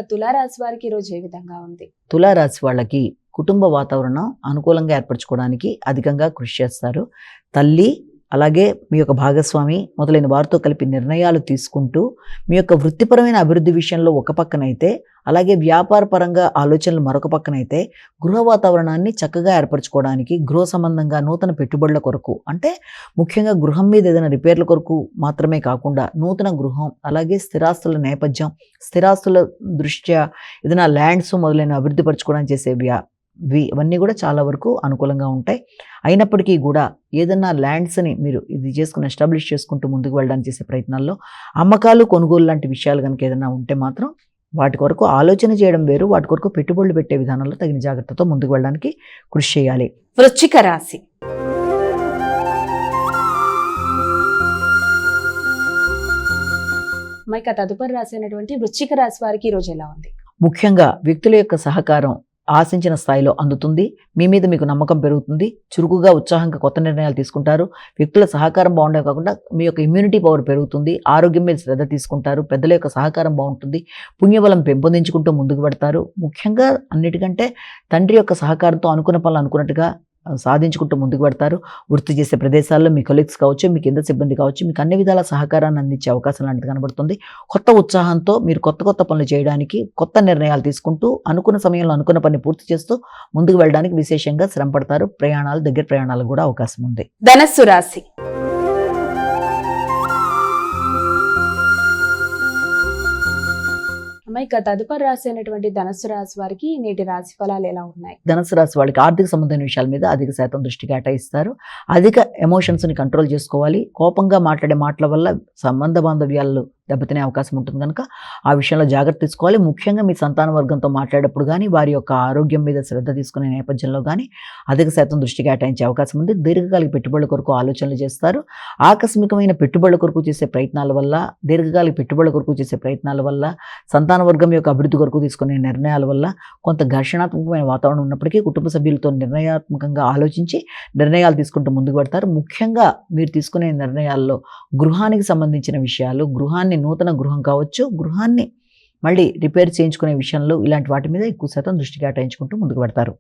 తులారాశి వారికి ఈరోజు ఏ విధంగా ఉంది? తులారాశి వాళ్ళకి కుటుంబ వాతావరణం అనుకూలంగా ఏర్పరచుకోవడానికి అధికంగా కృషి చేస్తారు. తల్లి, అలాగే మీ యొక్క భాగస్వామి మొదలైన వారితో కలిపి నిర్ణయాలు తీసుకుంటూ మీ యొక్క వృత్తిపరమైన అభివృద్ధి విషయంలో ఒక పక్కనైతే, అలాగే వ్యాపారపరంగా ఆలోచనలు మరొక పక్కనైతే గృహ వాతావరణాన్ని చక్కగా ఏర్పరచుకోవడానికి, గృహ సంబంధంగా నూతన పెట్టుబడుల కొరకు, అంటే ముఖ్యంగా గృహం మీద ఏదైనా రిపేర్ల కొరకు మాత్రమే కాకుండా నూతన గృహం, అలాగే స్థిరాస్తుల నేపథ్యం, స్థిరాస్తుల దృష్ట్యా ఏదైనా ల్యాండ్స్ మొదలైన అభివృద్ధి పరచుకోవడానికి చేసే ఇవన్నీ కూడా చాలా వరకు అనుకూలంగా ఉంటాయి. అయినప్పటికీ కూడా ఏదన్నా ల్యాండ్స్ని మీరు ఇది చేసుకుని ఎస్టాబ్లిష్ చేసుకుంటూ ముందుకు వెళ్ళడానికి చేసే ప్రయత్నాల్లో అమ్మకాలు, కొనుగోలు లాంటి విషయాలు కనుక ఏదైనా ఉంటే మాత్రం వాటి కొరకు ఆలోచన చేయడం వేరు, వాటి కొరకు పెట్టుబడులు పెట్టే విధానంలో తగిన జాగ్రత్తతో ముందుకు వెళ్ళడానికి కృషి చేయాలి. వృశ్చిక రాశి. మైక తదుపరి రాశి అయినటువంటి వృశ్చిక రాశి వారికి ఈరోజు ఎలా ఉంది? ముఖ్యంగా వ్యక్తుల యొక్క సహకారం ఆశించిన స్థాయిలో అందుతుంది. మీ మీద మీకు నమ్మకం పెరుగుతుంది. చురుకుగా, ఉత్సాహంగా కొత్త నిర్ణయాలు తీసుకుంటారు. వ్యక్తుల సహకారం బాగుండే కాకుండా మీ యొక్క ఇమ్యూనిటీ పవర్ పెరుగుతుంది. ఆరోగ్యం మీద శ్రద్ధ తీసుకుంటారు. పెద్దల యొక్క సహకారం బాగుంటుంది. పుణ్యబలం పెంపొందించుకుంటూ ముందుకు పెడతారు. ముఖ్యంగా అన్నిటికంటే తండ్రి యొక్క సహకారంతో అనుకున్న పనులు అనుకున్నట్టుగా సాధించుకుంటూ ముందుకు పెడతారు. వృత్తి చేసే ప్రదేశాల్లో మీ కొలీగ్స్ కావచ్చు, మీ కింద సిబ్బంది కావచ్చు, మీకు అన్ని విధాల సహకారాన్ని అందించే అవకాశం లాంటిది కనబడుతుంది. కొత్త ఉత్సాహంతో మీరు కొత్త పనులు చేయడానికి, కొత్త నిర్ణయాలు తీసుకుంటూ అనుకున్న సమయంలో అనుకున్న పని పూర్తి చేస్తూ ముందుకు వెళ్ళడానికి విశేషంగా శ్రమ పడతారు. దగ్గర ప్రయాణాలకు కూడా అవకాశం ఉంది. ధనస్సు రాశి. మైక తదుపరి రాశి అయినటువంటి ధనస్సు రాశి వారికి నేటి రాశి ఫలాలు ఎలా ఉన్నాయి? ధనస్సు రాశి వాళ్ళకి ఆర్థిక సంబంధమైన విషయాల మీద అధిక శాతం దృష్టి కేటాయిస్తారు. అధిక ఎమోషన్స్ని కంట్రోల్ చేసుకోవాలి. కోపంగా మాట్లాడే మాటల వల్ల సంబంధ బాంధవ్యాలు దెబ్బతినే అవకాశం ఉంటుంది కనుక ఆ విషయంలో జాగ్రత్త తీసుకోవాలి. ముఖ్యంగా మీ సంతాన వర్గంతో మాట్లాడేటప్పుడు కానీ, వారి యొక్క ఆరోగ్యం మీద శ్రద్ధ తీసుకునే నేపథ్యంలో కానీ అధిక శాతం దృష్టి కేటాయించే అవకాశం ఉంది. దీర్ఘకాలిక పెట్టుబడుల కొరకు ఆలోచనలు చేస్తారు. ఆకస్మికమైన పెట్టుబడుల కొరకు చేసే ప్రయత్నాల వల్ల, దీర్ఘకాలిక పెట్టుబడుల కొరకు చేసే ప్రయత్నాల వల్ల, సంతాన వర్గం యొక్క అభివృద్ధి కొరకు తీసుకునే నిర్ణయాల వల్ల కొంత ఘర్షణాత్మకమైన వాతావరణం ఉన్నప్పటికీ కుటుంబ సభ్యులతో నిర్ణయాత్మకంగా ఆలోచించి నిర్ణయాలు తీసుకుంటూ ముందుకు పడతారు. ముఖ్యంగా మీరు తీసుకునే నిర్ణయాల్లో గృహానికి సంబంధించిన విషయాలు, నూతన గృహం కావచ్చు, గృహాన్ని మళ్ళీ రిపేర్ చేయించుకునే విషయంలో ఇలాంటి వాటి మీద ఎక్కువ శాతం దృష్టి కేటాయించుకుంటూ ముందుకు పెడతారు.